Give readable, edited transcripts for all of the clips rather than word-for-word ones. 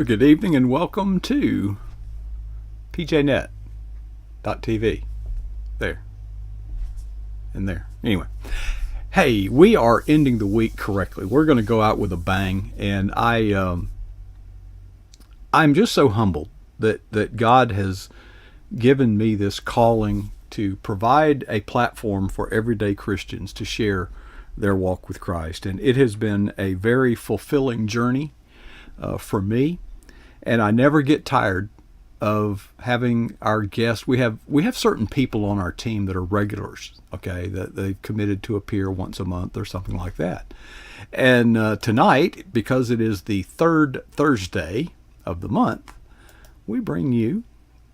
Good evening and welcome to pjnet.tv. There and there. Anyway, hey, we are ending the week correctly. We're going to go out with a bang, and I'm just so humbled that God has given me this calling to provide a platform for everyday Christians to share their walk with Christ, and it has been a very fulfilling journey for me, and I never get tired of having our guests. We have certain people on our team that are regulars, okay, that they've committed to appear once a month or something like that. And tonight, because it is the third Thursday of the month, we bring you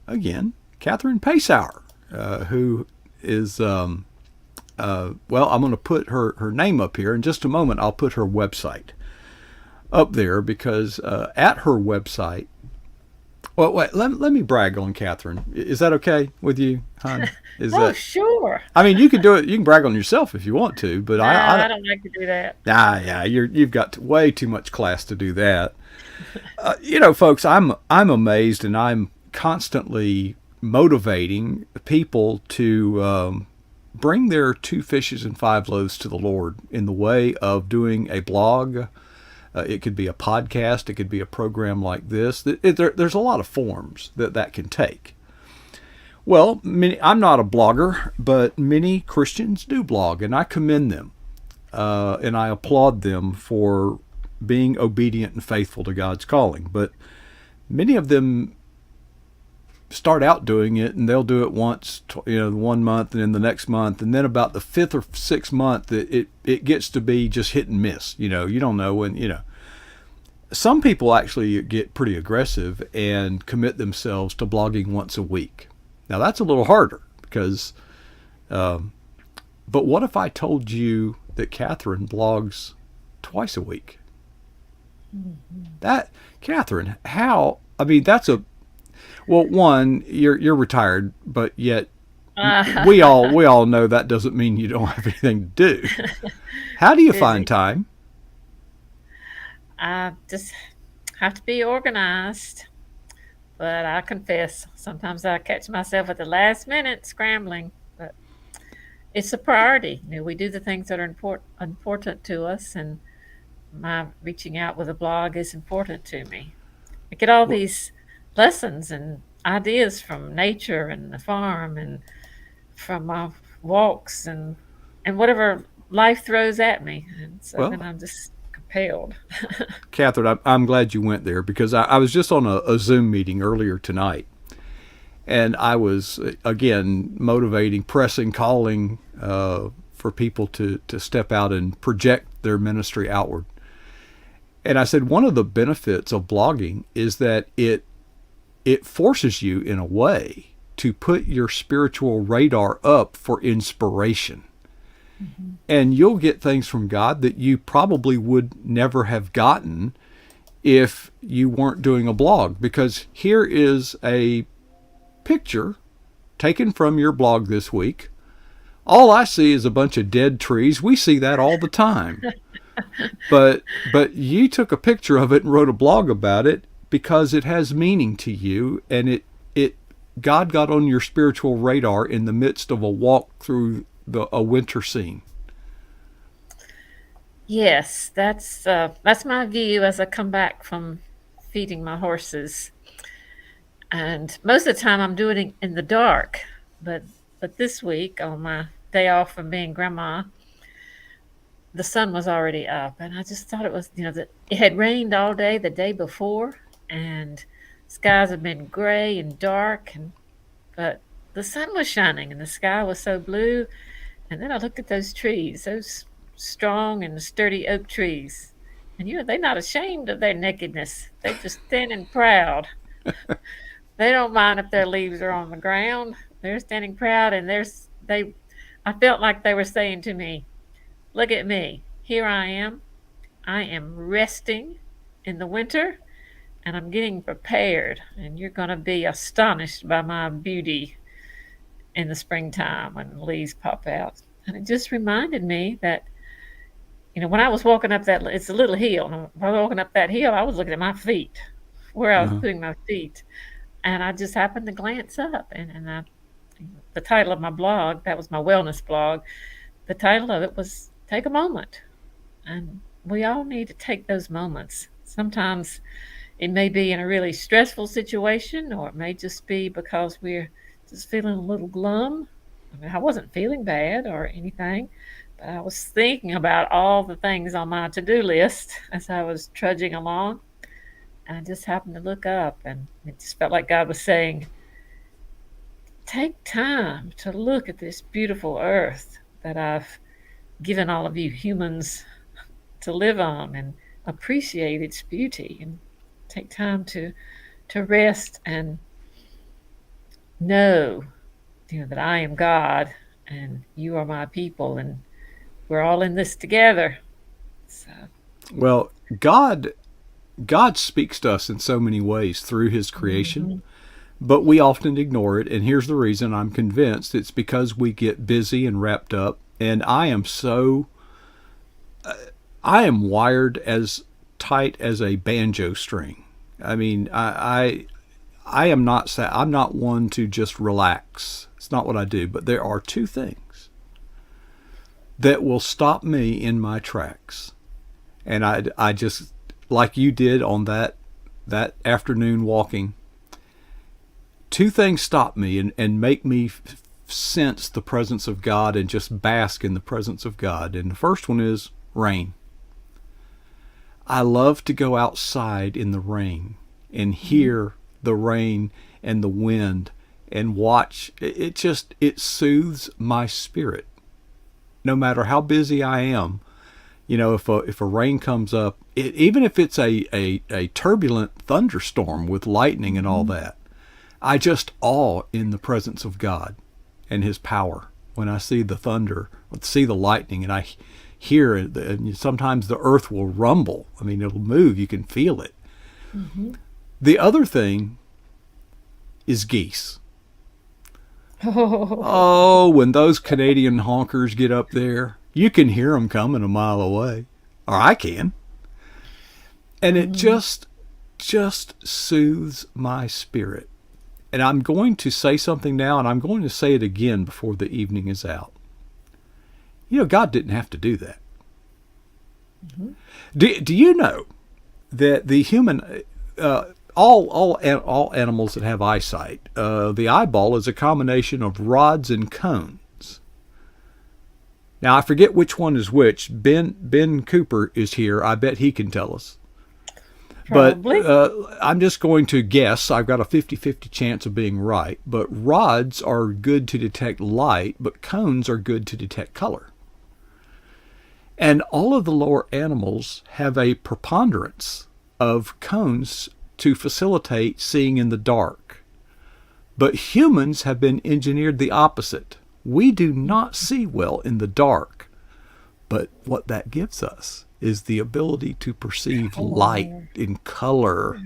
again Katherine Pasour, who is well, I'm going to put her name up here in just a moment. I'll put her website up there because at her website. Well, wait. Let me brag on Katherine. Is that okay with you, hon? Is Oh, that? sure. I mean, you can do it. You can brag on yourself if you want to, but No, I I don't. don't like to do that. Yeah. You've got way too much class to do that. Folks, I'm amazed, and I'm constantly motivating people to bring their two fishes and five loaves to the Lord in the way of doing a blog. It could be a podcast. It could be a program like this. There's a lot of forms that can take. Well, I'm not a blogger, but many Christians do blog, and I commend them, and I applaud them for being obedient and faithful to God's calling. But many of them start out doing it, and they'll do it once, 1 month, and then the next month, and then about the fifth or sixth month, it gets to be just hit and miss. You don't know when. Some people actually get pretty aggressive and commit themselves to blogging once a week. Now that's a little harder because, but what if I told you that Katherine blogs twice a week? That Katherine, how? I mean, that's a well. One, you're retired, but yet we Uh, all know that doesn't mean you don't have anything to do. How do you find busy. time? I just have to be organized. But I confess, sometimes I catch myself at the last minute scrambling. But it's a priority. We do the things that are important to us, and my reaching out with a blog is important to me. I get all Well, these lessons and ideas from nature and the farm and from my walks and whatever life throws at me. And so then well, I'm just compelled. Catherine, I'm glad you went there because I was just on a Zoom meeting earlier tonight, and I was again motivating, pressing, calling for people to step out and project their ministry outward. And I said one of the benefits of blogging is that it forces you in a way to put your spiritual radar up for inspiration, Mhm. and you'll get things from God that you probably would never have gotten if you weren't doing a blog. Because here is a picture taken from your blog this week. All I see is a bunch of dead trees. We see that all the time. But you took a picture of it and wrote a blog about it because it has meaning to you, and it God got on your spiritual radar in the midst of a walk through a winter scene. Yes, that's my view as I come back from feeding my horses. And most of the time I'm doing it in the dark, but this week on my day off from being grandma, the sun was already up, and I just thought it was, that it had rained all day the day before, and skies had been gray and dark, and but the sun was shining and the sky was so blue. And then I looked at those trees, those strong and sturdy oak trees. And they're not ashamed of their nakedness. They just thin and proud. They don't mind if their leaves are on the ground. They're standing proud, and they I felt like they were saying to me, "Look at me. Here I am. I am resting in the winter, and I'm getting prepared, and you're going to be astonished by my beauty in the springtime when the leaves pop out." And it just reminded me that, when I was walking up it's a little hill. And when I was walking up that hill, I was looking at my feet. where I was Uh-huh. putting my feet. And I just happened to glance up, and the title of my blog, that was my wellness blog, the title of it was Take a Moment. And we all need to take those moments. Sometimes it may be in a really stressful situation, or it may just be because we're just feeling a little glum. I mean, I wasn't feeling bad or anything, but I was thinking about all the things on my to do list as I was trudging along. And I just happened to look up, and it just felt like God was saying, take time to look at this beautiful earth that I've given all of you humans to live on, and appreciate its beauty, and take time to rest and know, that I am God and you are my people, and we're all in this together. So, Well, God speaks to us in so many ways through his creation, mhm. but we often ignore it. And here's the reason: I'm convinced it's because we get busy and wrapped up. And I am wired as tight as a banjo string. I mean, I am not I'm not one to just relax. It's not what I do. But there are two things that will stop me in my tracks. And I just, like you did on that afternoon walking, two things stop me and make me sense the presence of God and just bask in the presence of God. And the first one is rain. I love to go outside in the rain and hear the rain and the wind and watch. It soothes my spirit. No matter how busy I am, if a rain comes up, even if it's a turbulent thunderstorm with lightning and all that, I just awe in the presence of God and his power when I see the thunder, see the lightning, and I hear it. And sometimes the earth will rumble. I mean, it'll move. You can feel it. Mhm. The other thing is geese. Oh, Oh, when those Canadian honkers get up there, you can hear them coming a mile away, or I can, and it mhm. just soothes my spirit. And I'm going to say something now, and I'm going to say it again before the evening is out. God didn't have to do that. Mhm. Do you know that the human, all animals that have eyesight, the eyeball is a combination of rods and cones. Now I forget which one is which. Ben Cooper is here. I bet he can tell us. But Probably. I'm just going to guess. I've got a 50-50 chance of being right. But rods are good to detect light, but cones are good to detect color. And all of the lower animals have a preponderance of cones to facilitate seeing in the dark. But humans have been engineered the opposite. We do not see well in the dark. But what that gives us is the ability to perceive light Color. and color.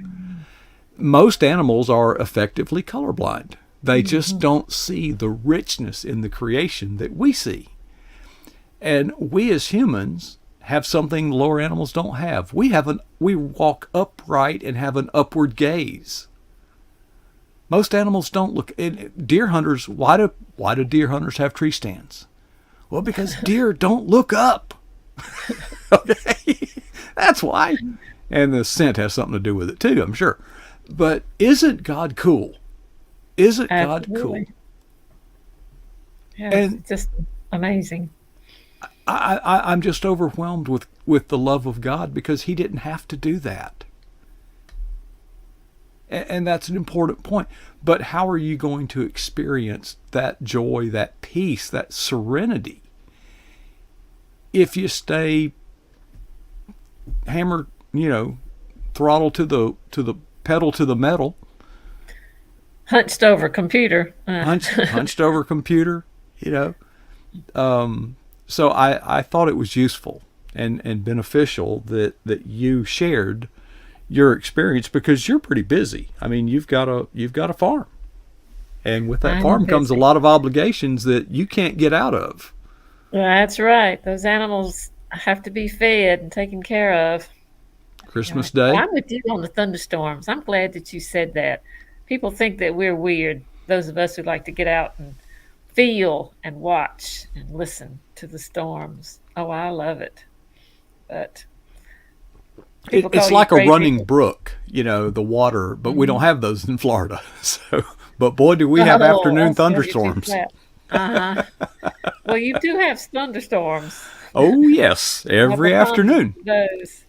Most animals are effectively colorblind. They just Mhm. don't see the richness in the creation that we see. And we as humans have something lower animals don't have. We walk upright and have an upward gaze. Most animals don't look. Deer hunters, why do deer hunters have tree stands? Well, because deer don't look up. Okay, that's why. And the scent has something to do with it too, I'm sure. But isn't God cool? Isn't God cool? Absolutely. Yes, And it's just amazing. I'm just overwhelmed with the love of God because He didn't have to do that. And that's an important point. But how are you going to experience that joy, that peace, that serenity if you stay hammered, throttle to the pedal to the metal, Hunched over computer. hunched over computer, you know? So I thought it was useful and beneficial that you shared your experience because you're pretty busy. I mean, you've got a farm. And with that I'm farm comes a busy. lot of obligations that you can't get out of. That's right. Those animals have to be fed and taken care of. Christmas Well, Day. I'm with you on the thunderstorms. I'm glad that you said that. People think that we're weird, those of us who like to get out and feel and watch and listen to the storms. Oh, I love it. But people call It's you like a crazy. running brook, the water, but we don't Mhm. have those in Florida. So, but boy, do we have Oh, afternoon that's because you're too thunderstorms. flat. Uh-huh. Well, you do have thunderstorms. Oh, yes, I've every become afternoon. those.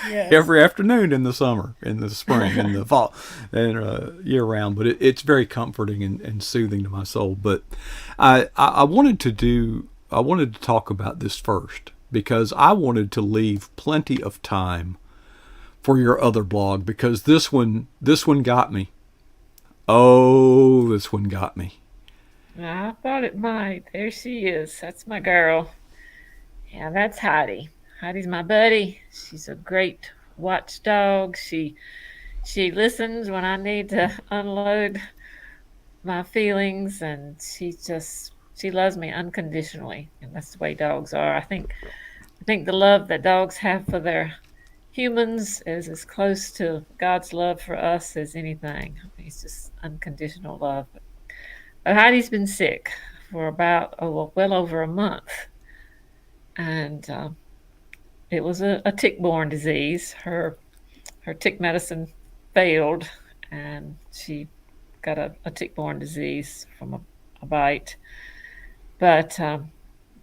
Yes. Every afternoon in the summer, in the spring, in the fall, and year round. But it's very comforting and soothing to my soul. But I wanted to talk about this first because I wanted to leave plenty of time for your other blog because this one got me. Oh, this one got me. I thought it might. There she is. That's my girl. Yeah, that's Heidi. Heidi's my buddy. She's a great watchdog. She listens when I need to unload my feelings, and she loves me unconditionally, and that's the way dogs are. I think the love that dogs have for their humans is as close to God's love for us as anything. It's just unconditional love. But Heidi's been sick for about well over a month, and it was a tick-borne disease. Her tick medicine failed, and she got a tick-borne disease from a bite. But the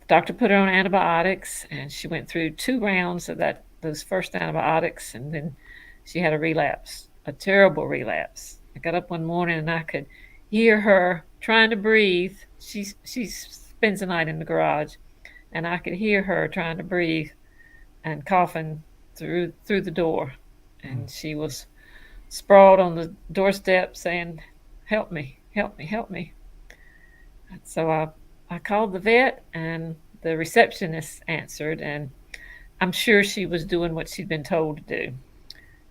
doctor put her on antibiotics, and she went through 2 rounds of those first antibiotics, and then she had a relapse, a terrible relapse. I got up one morning and I could hear her trying to breathe. She spends the night in the garage, and I could hear her trying to breathe and coughing through the door, and she was sprawled on the doorstep saying, "Help me, help me, help me." And so I called the vet, and the receptionist answered, and I'm sure she was doing what she'd been told to do.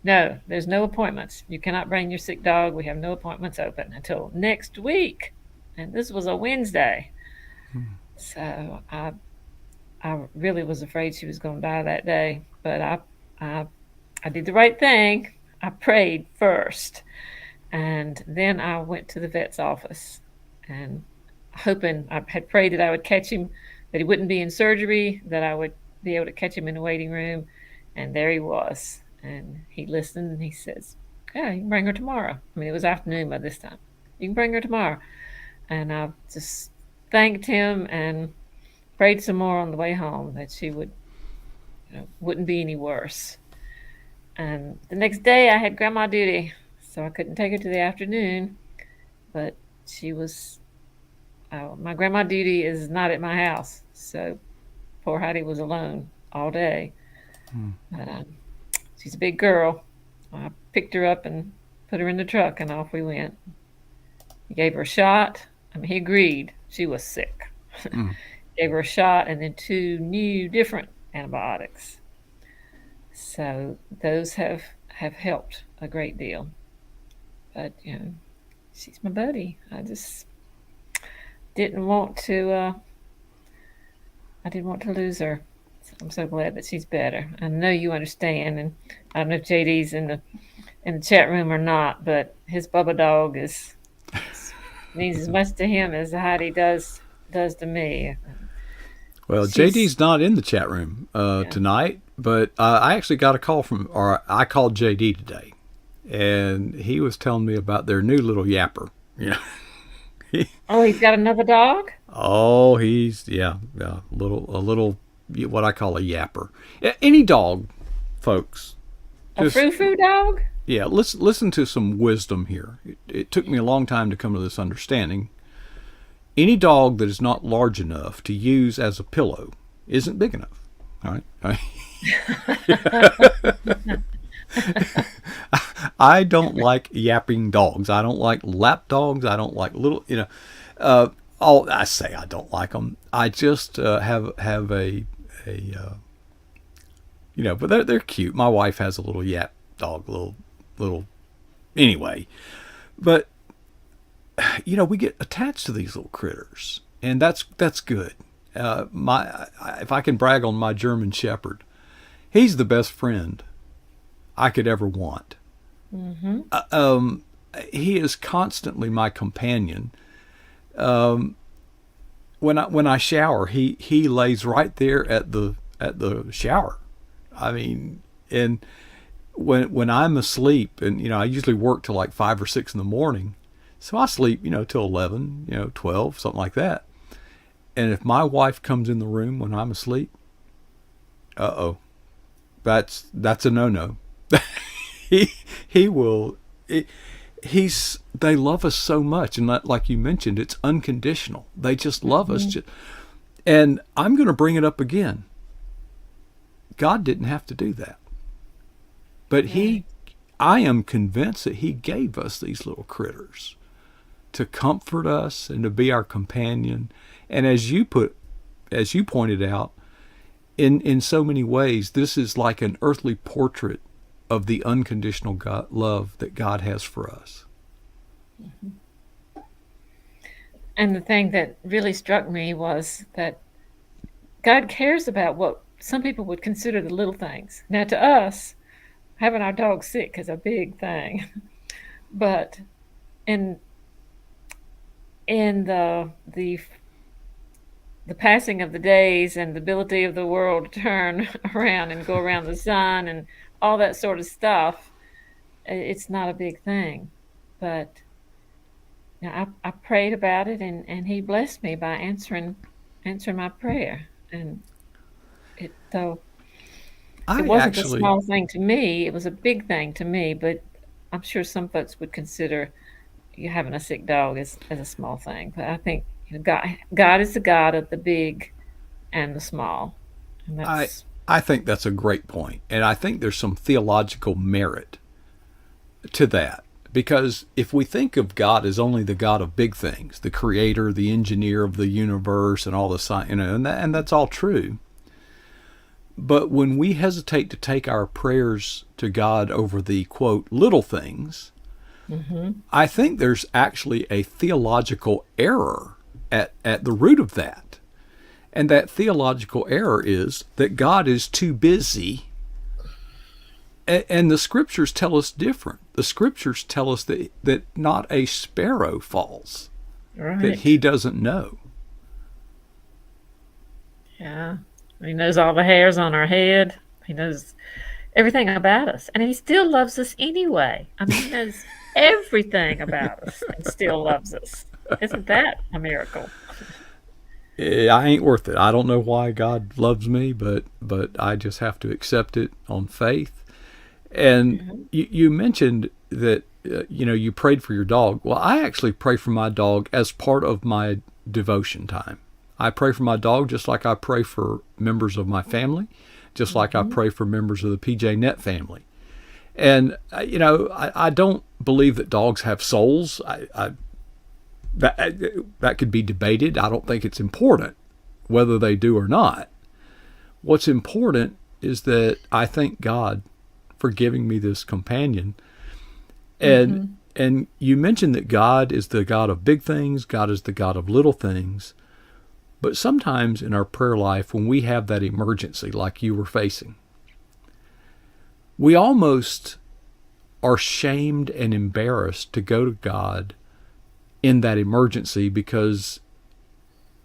No, there's no appointments. You cannot bring your sick dog. We have no appointments open until next week. And this was a Wednesday. So I really was afraid she was going to die that day, but I I did the right thing. I prayed first, and then I went to the vet's office, and hoping I had prayed that I would catch him, that he wouldn't be in surgery, that I would be able to catch him in the waiting room, and there he was, and he listened and he says, "Yeah, you can bring her tomorrow." I mean, it was afternoon by this time. "You can bring her tomorrow," and I just thanked him and prayed some more on the way home that she wouldn't be any worse. And the next day I had grandma duty, so I couldn't take her to the afternoon. But she was my grandma duty is not at my house, so poor Heidi was alone all day. But she's a big girl. I picked her up and put her in the truck, and off we went. He gave her a shot. I mean, he agreed she was sick. Gave her a shot and then 2 new different antibiotics. So those have helped a great deal. But she's my buddy. I just didn't want to. I didn't want to lose her. So I'm so glad that she's better. I know you understand, and I don't know if JD's in the chat room or not, but his Bubba dog means as much to him as Heidi does to me. Well, She's JD's not in the chat room yeah. tonight, but I actually got a call or I called JD today, and he was telling me about their new little yapper. Oh, he's got another dog? Oh, he's a little what I call a yapper. Any dog, folks, A just frou-frou dog? listen to some wisdom here. It took me a long time to come to this understanding. Any dog that is not large enough to use as a pillow isn't big enough. All right. I don't like yapping dogs. I don't like lap dogs. I don't like little. All I say I don't like them. I just have but they're cute. My wife has a little yap dog, little. Anyway, but we get attached to these little critters, and that's good. If I can brag on my German Shepherd, he's the best friend I could ever want. Mm-hmm. He is constantly my companion. When I shower, he lays right there at the shower. I mean, and when I'm asleep, and I usually work till like 5 or 6 in the morning, so I sleep till 11, 12, something like that. And if my wife comes in the room when I'm asleep, uh-oh, that's a no-no. he he will. They love us so much, and like you mentioned, it's unconditional. They just love us. Mm-hmm. And I'm going to bring it up again. God didn't have to do that, but Right. I am convinced that He gave us these little critters to comfort us and to be our companion. And as you pointed out, in so many ways, this is like an earthly portrait of the unconditional love that God has for us. And the thing that really struck me was that God cares about what some people would consider the little things. Now, to us, having our dog sick is a big thing, but in the passing of the days and the ability of the world to turn around and go around the sun and all that sort of stuff, it's not a big thing. But I prayed about it, and He blessed me by answering my prayer. And though it I wasn't a actually, small thing to me, it was a big thing to me. But I'm sure some folks would consider you having a sick dog as a small thing. But I think God is the God of the big and the small, and I, that's I think that's a great point, and I think there's some theological merit to that. Because if we think of God as only the God of big things, the creator, the engineer of the universe, and all the science, and that's all true. But when we hesitate to take our prayers to God over the quote little things, hmm I think there's actually a theological error at the root of that. And that theological error is that God is too busy. And the scriptures tell us different. The scriptures tell us that not a sparrow falls, that right. He doesn't know. Yeah, He knows all the hairs on our head. He knows everything about us, and He still loves us anyway. I mean, He knows everything about us and still loves us. Isn't that a miracle? I ain't worth it. I don't know why God loves me, but I just have to accept it on faith. And Mhm. you mentioned that you prayed for your dog. Well, I actually pray for my dog as part of my devotion time. I pray for my dog just like I pray for members of my family, just like I Mhm. pray for members of the PJ Net family. And I don't believe that dogs have souls. That could be debated. I don't think it's important whether they do or not. What's important is that I thank God for giving me this companion. And Mhm. and you mentioned that God is the God of big things, God is the God of little things. But sometimes in our prayer life, when we have that emergency like you were facing, we almost are shamed and embarrassed to go to God in that emergency because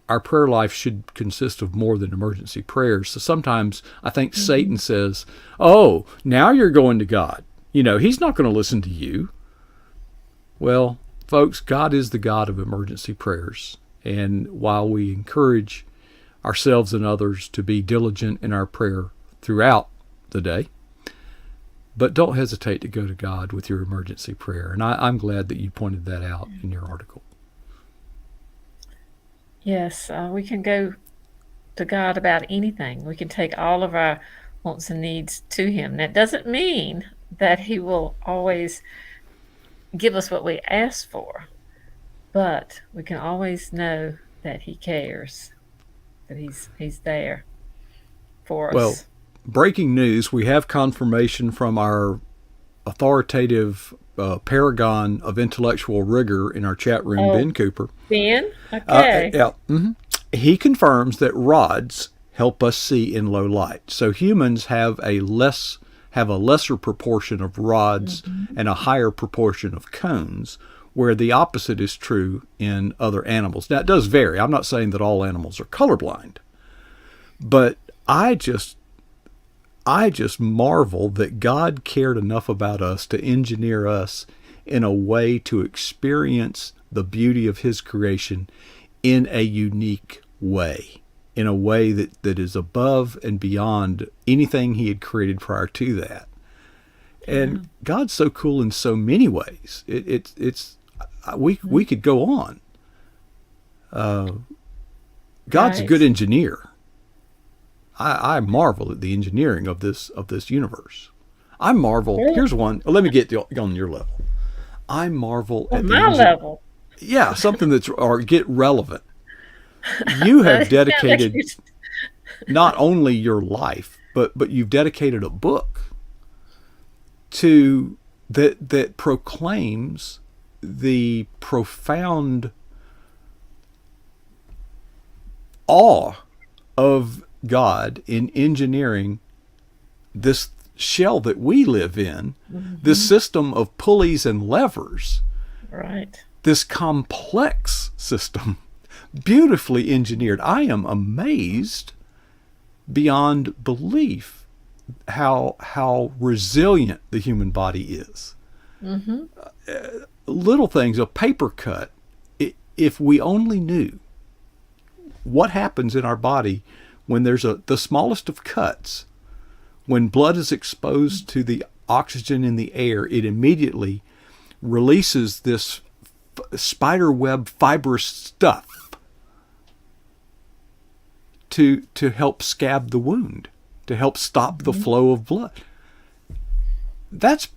our prayer life should consist of more than emergency prayers. So sometimes I think Satan Mhm. says, "Oh, now you're going to God. He's not going to listen to you." Well, folks, God is the God of emergency prayers. And while we encourage ourselves and others to be diligent in our prayer throughout the day, but don't hesitate to go to God with your emergency prayer. And I'm glad that you pointed that out in your article. Yes, we can go to God about anything. We can take all of our wants and needs to Him. That doesn't mean that He will always give us what we ask for, but we can always know that He cares, that He's there for Well, us. breaking news, we have confirmation from our authoritative paragon of intellectual rigor in our chat room, Oh, Ben Cooper. Ben? Okay. Yeah, he confirms that rods help us see in low light. So humans have a less have a lesser proportion of rods and a higher proportion of cones, where the opposite is true in other animals. Now, it does vary. I'm not saying that all animals are colorblind, but I just marvel that God cared enough about us to engineer us in a way to experience the beauty of his creation in a unique way, in a way that is above and beyond anything he had created prior to that. And God's so cool in so many ways. We could go on. God's a good engineer. I marvel at the engineering of this universe. I marvel. Here's one. Let me get on your level. I marvel at my level. Yeah, something that's or get relevant. You have dedicated not only your life, but you've dedicated a book to that proclaims the profound awe of God in engineering this shell that we live in, this system of pulleys and levers, right? This complex system, beautifully engineered. I am amazed beyond belief how resilient the human body is. Little things, a paper cut, if we only knew what happens in our body when there's the smallest of cuts, when blood is exposed to the oxygen in the air, it immediately releases this spider web fibrous stuff to help scab the wound, to help stop the flow of blood. That's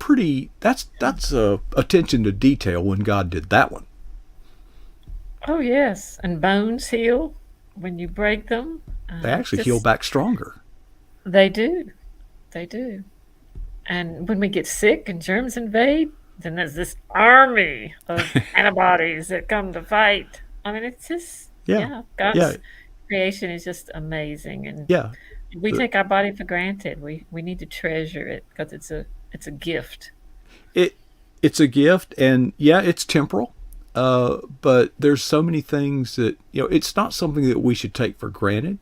attention to detail when God did that one. Oh yes, and bones heal when you break them. They actually heal back stronger. They do. And when we get sick and germs invade, then there's this army of antibodies that come to fight. I mean, it's just God's creation is just amazing, and we take our body for granted. We need to treasure it because it's a gift. It's a gift, and it's temporal. But there's so many things that it's not something that we should take for granted,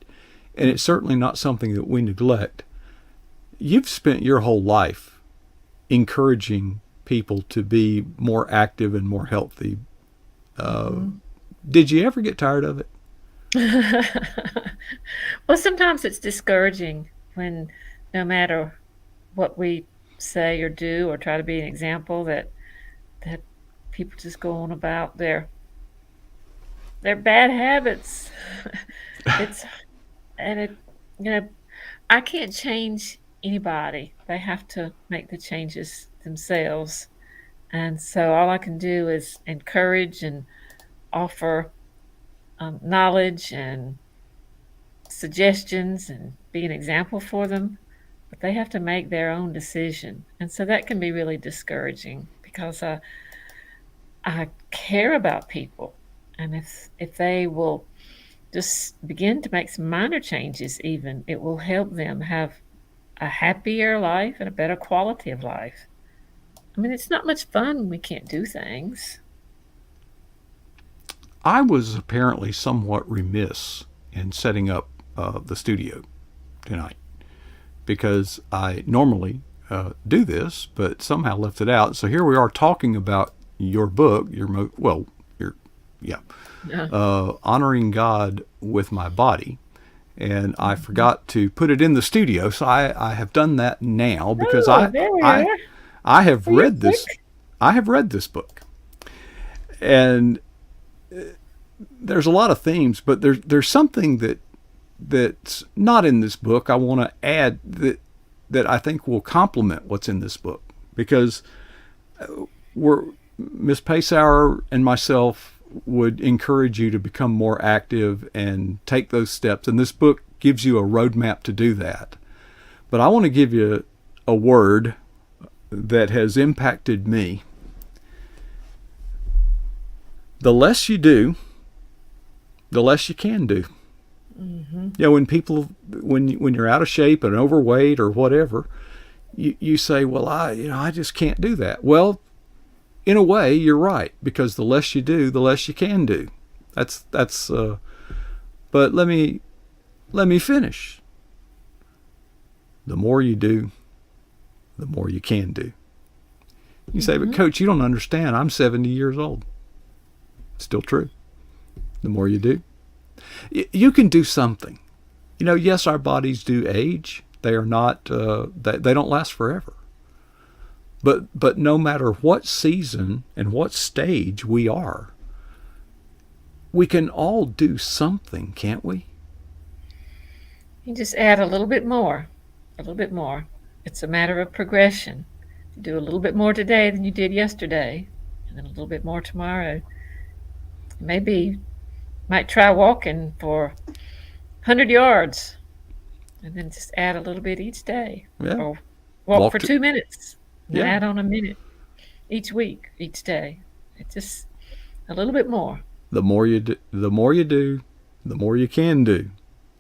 and it's certainly not something that we neglect. You've spent your whole life encouraging people to be more active and more healthy. Did you ever get tired of it? Well, sometimes it's discouraging when no matter what we say or do or try to be an example, that people just go on about their bad habits. I can't change anybody. They have to make the changes themselves. And so all I can do is encourage and offer knowledge and suggestions and be an example for them. But they have to make their own decision. And so that can be really discouraging because I care about people. And if they will just begin to make some minor changes even, it will help them have a happier life and a better quality of life. I mean, it's not much fun when we can't do things. I was apparently somewhat remiss in setting up the studio tonight because I normally do this, but somehow left it out. So here we are talking about your book, Honoring God with My Body. And I forgot to put it in the studio, so I have done that now because I have read this. I have read this book, and there's a lot of themes, but there's something that's not in this book I want to add that I think will complement what's in this book, because Miss Pasour and myself would encourage you to become more active and take those steps. And this book gives you a roadmap to do that. But I want to give you a word that has impacted me. The less you do, the less you can do. When you're out of shape and overweight or whatever, You say, well, I just can't do that. Well, in a way, you're right, because the less you do, the less you can do. That's. But let me finish. The more you do, the more you can do. You say, but Coach, you don't understand. I'm 70 years old. Still true. The more you do, you can do something. Yes, our bodies do age. They are not. They don't last forever. But no matter what season and what stage we are, we can all do something, can't we? You just add a little bit more, a little bit more. It's a matter of progression. You do a little bit more today than you did yesterday, and then a little bit more tomorrow. Maybe might try walking for 100 yards, and then just add a little bit each day. Yeah. Or walk for 2 minutes, and Yeah. add on a minute each week, each day. It's just a little bit more. The more you do, the more you can do.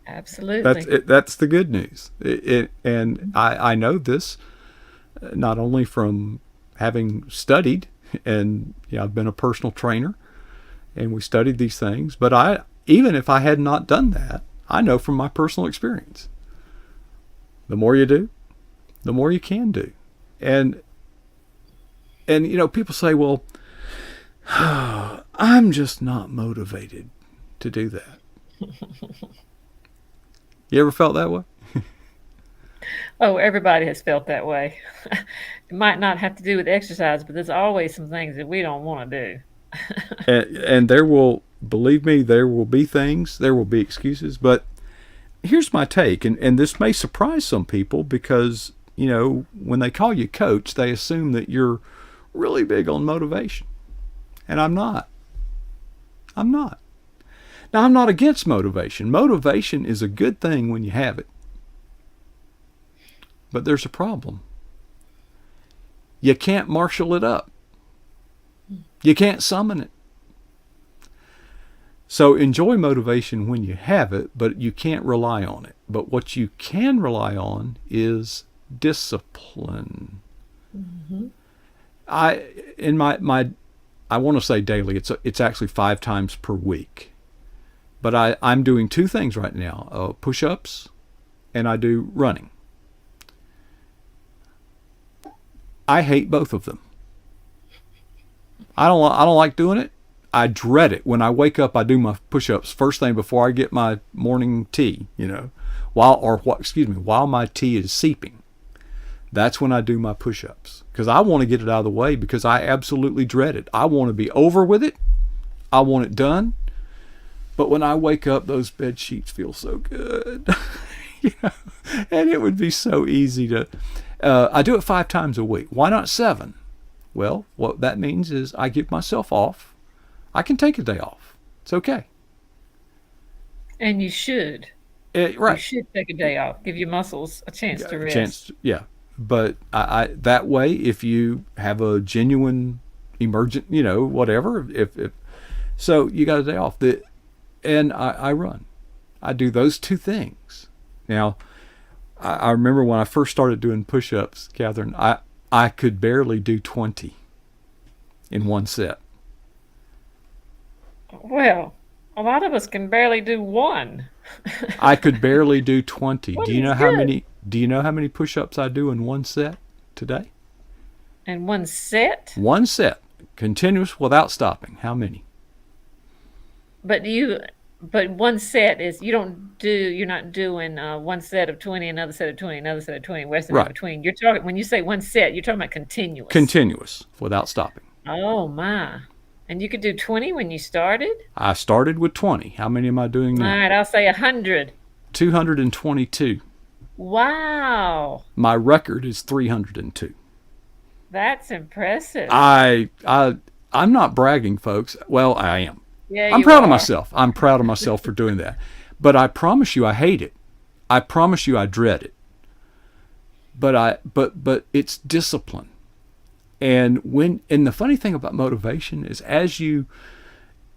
Absolutely. That's the good news. And I know this not only from having studied, and I've been a personal trainer, and we studied these things. But even if I had not done that, I know from my personal experience. The more you do, the more you can do. And people say, well, I'm just not motivated to do that. You ever felt that way? Oh, everybody has felt that way. It might not have to do with exercise, but there's always some things that we don't want to do. And believe me, there will be things, there will be excuses. But here's my take, and this may surprise some people because, when they call you coach, they assume that you're really big on motivation. And I'm not. Now, I'm not against motivation. Motivation is a good thing when you have it. But there's a problem. You can't marshal it up. You can't summon it. So enjoy motivation when you have it, but you can't rely on it. But what you can rely on is discipline. Mm-hmm. I want to say daily. It's actually 5 times per week. But I'm doing 2 things right now: push-ups, and I do running. I hate both of them. I don't like doing it. I dread it. When I wake up, I do my push-ups first thing before I get my morning tea. While my tea is seeping. That's when I do my push-ups, because I want to get it out of the way, because I absolutely dread it. I want to be over with it. I want it done. But when I wake up, those bed sheets feel so good. And it would be so easy to. I do it 5 times a week. Why not 7? Well, what that means is I give myself off. I can take a day off. It's okay. And you should. Right. You should take a day off. Give your muscles a chance to rest. But I that way, if you have a genuine emergent, whatever, if so, you got a day off. And I run. I do those 2 things. Now, I remember when I first started doing push-ups, Catherine, I could barely do 20 in one set. Well, a lot of us can barely do 1. I could barely do 20. What Do you is know how good? many? Do you know how many push-ups I do in one set today? And 1 set? One set, continuous without stopping. How many? But 1 set is you're not doing 1 set of 20, another set of 20, another set of 20, rest of it in Right. between. You're talking when you say 1 set, you're talking about continuous. Continuous without stopping. Oh my. And you could do 20 when you started? I started with 20. How many am I doing All now? right, I'll say 100. 222. Wow. My record is 302. That's impressive. I'm not bragging, folks. Well, I am. Yeah, I'm you proud of are. myself. I'm proud of myself for doing that. But I promise you I hate it. I promise you I dread it. But it's discipline. And the funny thing about motivation is, as you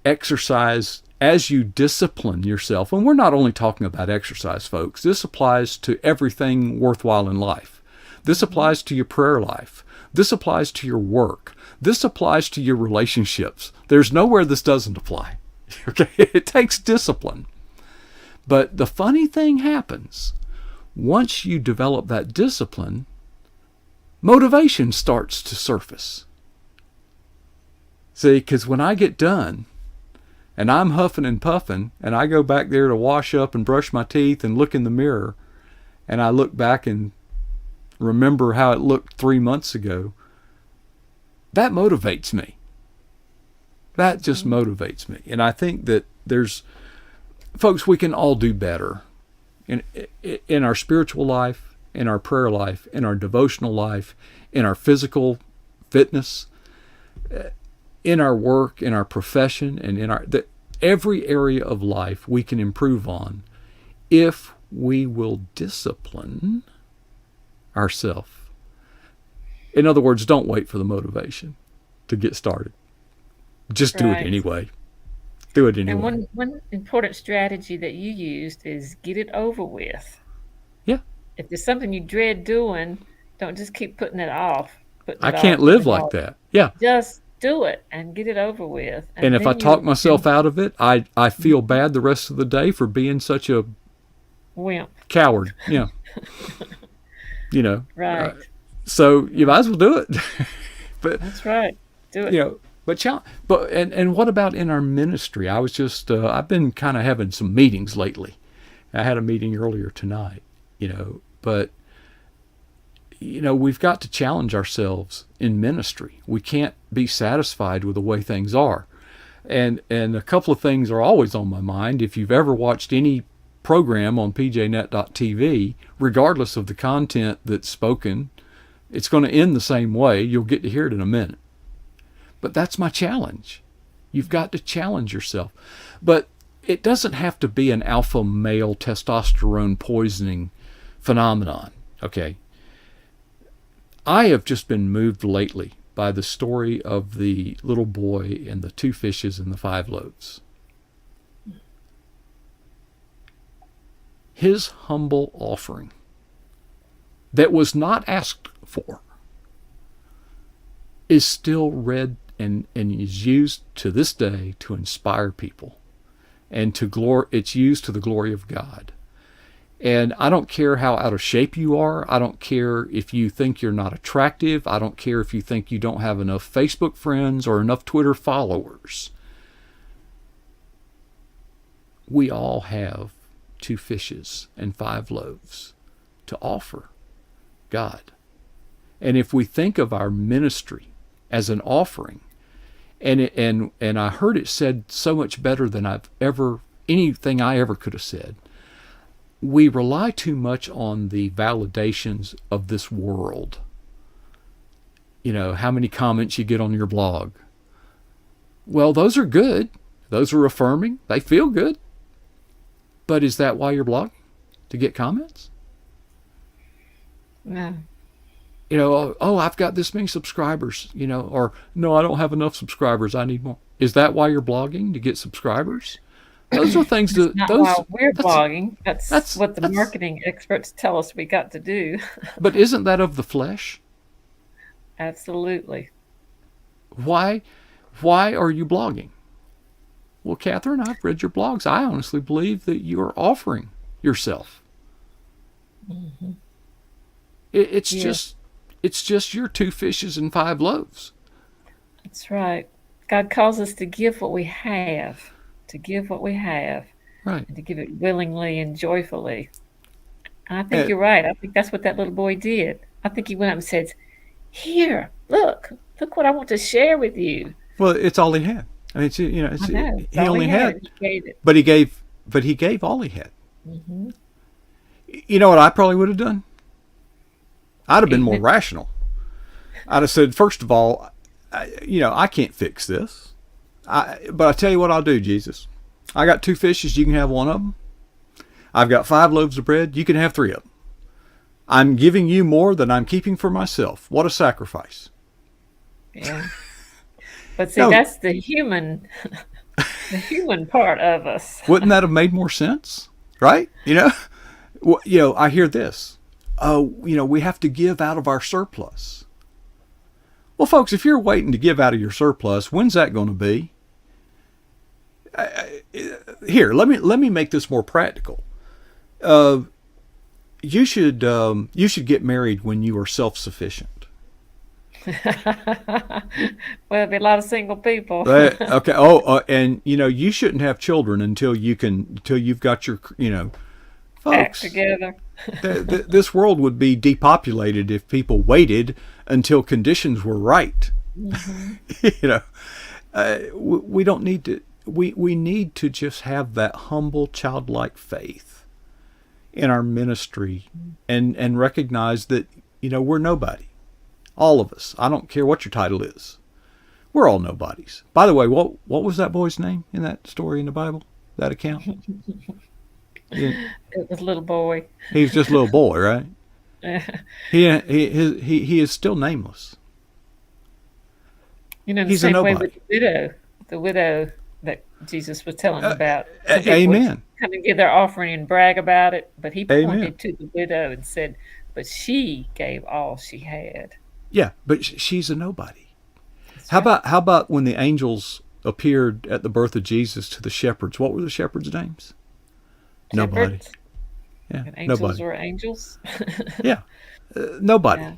exercise, as you discipline yourself, and we're not only talking about exercise, folks. This applies to everything worthwhile in life. This applies to your prayer life. This applies to your work. This applies to your relationships. There's nowhere this doesn't apply. Okay? It takes discipline. But the funny thing happens, once you develop that discipline, motivation starts to surface. See, because when I get done, and I'm huffing and puffing, and I go back there to wash up and brush my teeth and look in the mirror, and I look back and remember how it looked 3 months ago, that motivates me. That just motivates me. And I think that folks, we can all do better in our spiritual life, in our prayer life, in our devotional life, in our physical fitness, in our work, in our profession, and in every area of life we can improve on if we will discipline ourselves. In other words, don't wait for the motivation to get started. Just do it anyway. Do it anyway. And one important strategy that you used is get it over with. Yeah. If there's something you dread doing, don't just keep putting it off. I can't live like that. Yeah. Just do it and get it over with. And if I talk myself out of it, I feel bad the rest of the day for being such a wimp, coward. Yeah. Right. So you might as well do it. But that's right. Do it. And what about in our ministry? I was just I've been kind of having some meetings lately. I had a meeting earlier tonight. But we've got to challenge ourselves in ministry. We can't be satisfied with the way things are. And a couple of things are always on my mind. If you've ever watched any program on pjnet.tv, regardless of the content that's spoken, it's going to end the same way. You'll get to hear it in a minute. But that's my challenge. You've got to challenge yourself. But it doesn't have to be an alpha male testosterone poisoning phenomenon. Okay. I have just been moved lately by the story of the little boy and the 2 fishes and the 5 loaves. His humble offering that was not asked for is still read and is used to this day to inspire people, and it's used to the glory of God. And I don't care how out of shape you are. I don't care if you think you're not attractive. I don't care if you think you don't have enough Facebook friends or enough Twitter followers. We all have 2 fishes and 5 loaves to offer God. And if we think of our ministry as an offering, and I heard it said so much better than anything I ever could have said. We rely too much on the validations of this world. How many comments you get on your blog. Well, those are good. Those are affirming. They feel good. But is that why you're blogging? To get comments? No. I've got this many subscribers, or no, I don't have enough subscribers. I need more. Is that why you're blogging? To get subscribers? Those are things that while we're blogging. That's what the marketing experts tell us we got to do. But isn't that of the flesh? Absolutely. Why are you blogging? Well, Catherine, I've read your blogs. I honestly believe that you are offering yourself. Mm-hmm. It's just your 2 fishes and 5 loaves. That's right. God calls us to give what we have. To give what we have. Right. And to give it willingly and joyfully. And I think you're right. I think that's what that little boy did. I think he went up and said, "Here, look what I want to share with you." Well, it's all he had. I mean, he only had. He gave it. But he gave all he had. Mm-hmm. You know what I probably would have done? I'd have been more rational. I'd have said, first of all, I can't fix this. But I tell you what I'll do, Jesus. I got 2 fishes. You can have 1 of them. I've got 5 loaves of bread. You can have 3 of them. I'm giving you more than I'm keeping for myself. What a sacrifice. Yeah. But see, that's the human part of us. Wouldn't that have made more sense? Right? I hear this. we have to give out of our surplus. Well, folks, if you're waiting to give out of your surplus, when's that going to be? Here, let me make this more practical. You should get married when you are self-sufficient. Well, there'll be a lot of single people. Okay. Oh, and you shouldn't have children until you've got your, Act folks. together. This world would be depopulated if people waited until conditions were right. We don't need to. We need to just have that humble, childlike faith in our ministry, and recognize that we're nobody. All of us. I don't care what your title is. We're all nobodies. By the way, what was that boy's name in that story in the Bible? That account? It was a little boy. He's just a little boy, right? He is still nameless. The He's a same way nobody. with the widow that Jesus was telling about. Amen. Come and give their offering and brag about it, but he Amen. pointed to the widow and said, "But she gave all she had." Yeah, but she's a nobody. How about when the angels appeared at the birth of Jesus to the shepherds? What were the shepherds' names? Nobody. Shepherds Yeah, and angels nobody. were angels. Yeah, nobody. Yeah.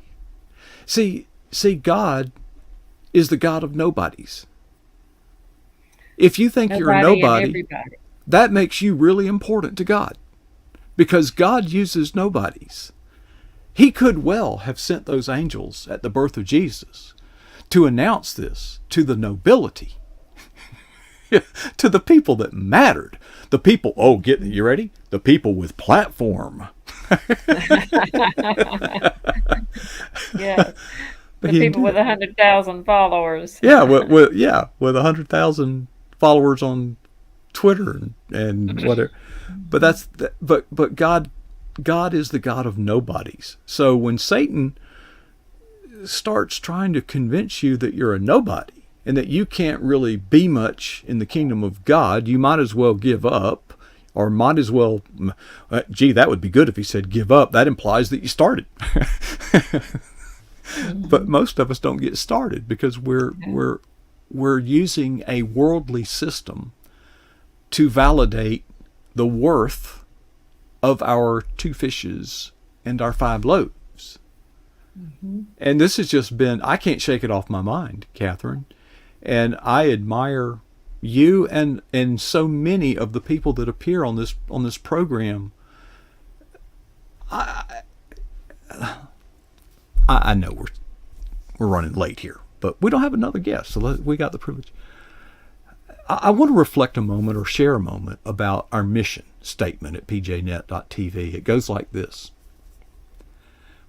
See, God is the God of nobodies. If you think you're a Nobody and nobody, everybody. that makes you really important to God, because God uses nobodies. He could well have sent those angels at the birth of Jesus to announce this to the nobility, to the people that mattered. The people, you ready? The people with platform. Yeah. But The he people didn't. with 100,000 followers. Yeah, with 100,000 followers on Twitter and whatever. But God is the God of nobodies. So when Satan starts trying to convince you that you're a nobody and that you can't really be much in the kingdom of God, you might as well give up, or might as well, that would be good if he said give up. That implies that you started. But most of us don't get started because we're using a worldly system to validate the worth of our 2 fishes and our 5 loaves. And this has just been, I can't shake it off my mind, Katherine. And I admire you and so many of the people that appear on this program. I know we're running late here, but we don't have another guest, so we got the privilege. I want to reflect a moment, or share a moment, about our mission statement at pjnet.tv. It goes like this: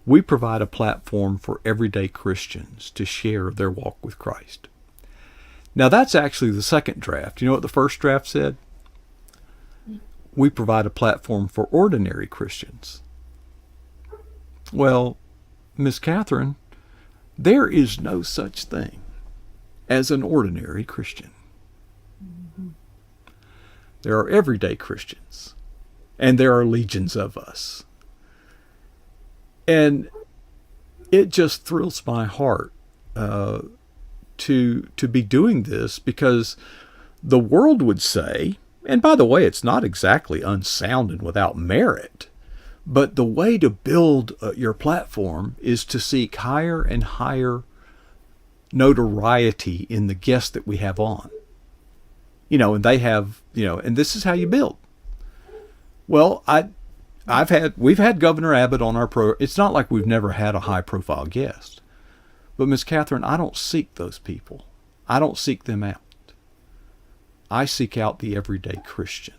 we provide a platform for everyday Christians to share their walk with Christ. Now that's actually the second draft. You know what the first draft said? We provide a platform for ordinary Christians. Well, Miss Katherine, there is no such thing as an ordinary Christian. There are everyday Christians, and there are legions of us. And it just thrills my heart to be doing this, because the world would say, and by the way, it's not exactly unsound and without merit, but the way to build your platform is to seek higher and higher notoriety in the guests that we have on. And they have, and this is how you build. Well, we've had Governor Abbott on our program. It's not like we've never had a high profile guest. But Miss Katherine, I don't seek those people. I don't seek them out. I seek out the everyday Christian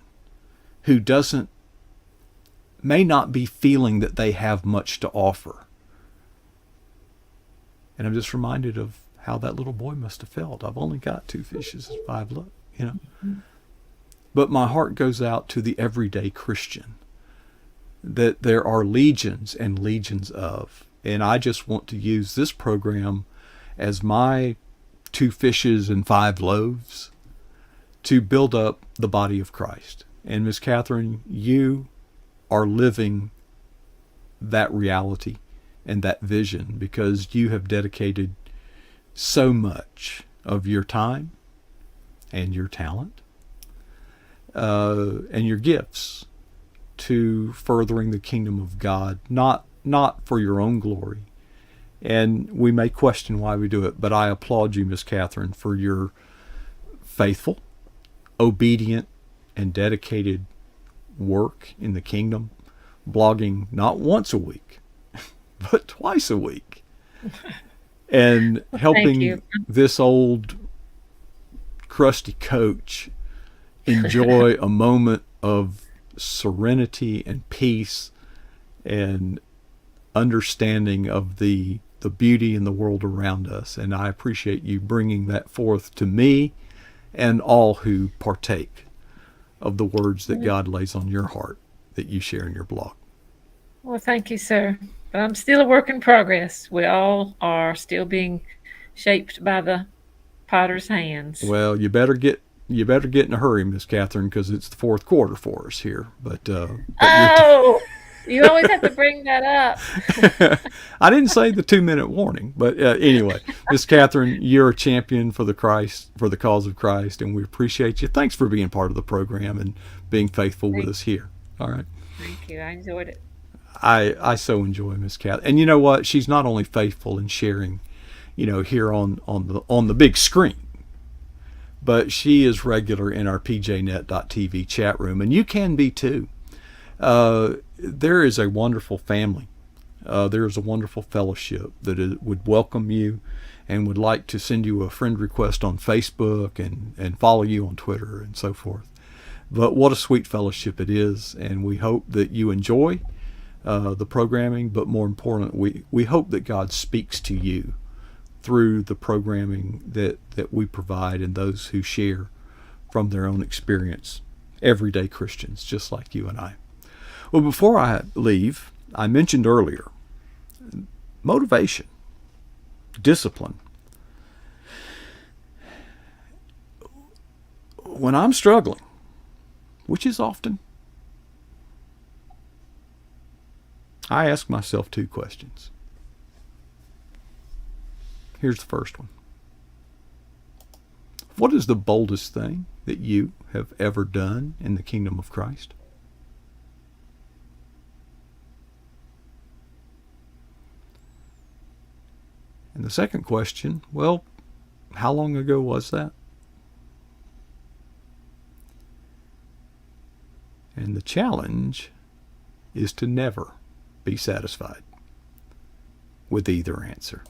who may not be feeling that they have much to offer. And I'm just reminded of how that little boy must have felt. I've only got 2 fishes and 5 loaves, But my heart goes out to the everyday Christian that there are legions and legions of. And I just want to use this program as my 2 fishes and 5 loaves to build up the body of Christ. And Miss Katherine, you are living that reality and that vision, because you have dedicated so much of your time and your talent and your gifts to furthering the kingdom of God, not for your own glory. And we may question why we do it, but I applaud you, Miss Katherine, for your faithful, obedient, and dedicated work in the kingdom, blogging not once a week, but twice a week, and Thank helping you. this old crusty coach enjoy a moment of serenity and peace and understanding of the beauty in the world around us. And I appreciate you bringing that forth to me and all who partake of the words that God lays on your heart that you share in your blog. Well, thank you, sir. But I'm still a work in progress. We all are still being shaped by the potter's hands. Well, you better get in a hurry, Miss Katherine, because it's the fourth quarter for us here. But you're Oh, you always have to bring that up. I didn't say the 2 minute warning, but anyway, Miss Katherine, you're a champion for the cause of Christ, and we appreciate you. Thanks for being part of the program and being faithful with Thank, us here. All right. thank you. I enjoyed it. I so enjoy Miss Katherine, and you know what? She's not only faithful in sharing, here on the big screen, but she is regular in our pjnet.tv chat room, and you can be too. There is a wonderful family. There is a wonderful fellowship that would welcome you and would like to send you a friend request on Facebook and follow you on Twitter and so forth. But what a sweet fellowship it is, and we hope that you enjoy the programming, but more important, we hope that God speaks to you through the programming that we provide and those who share from their own experience, everyday Christians just like you and I. Well, before I leave, I mentioned earlier motivation, discipline. When I'm struggling, which is often, I ask myself two questions. Here's the first one. What is the boldest thing that you have ever done in the kingdom of Christ? And the second question, well, how long ago was that? And the challenge is to never be satisfied with either answer.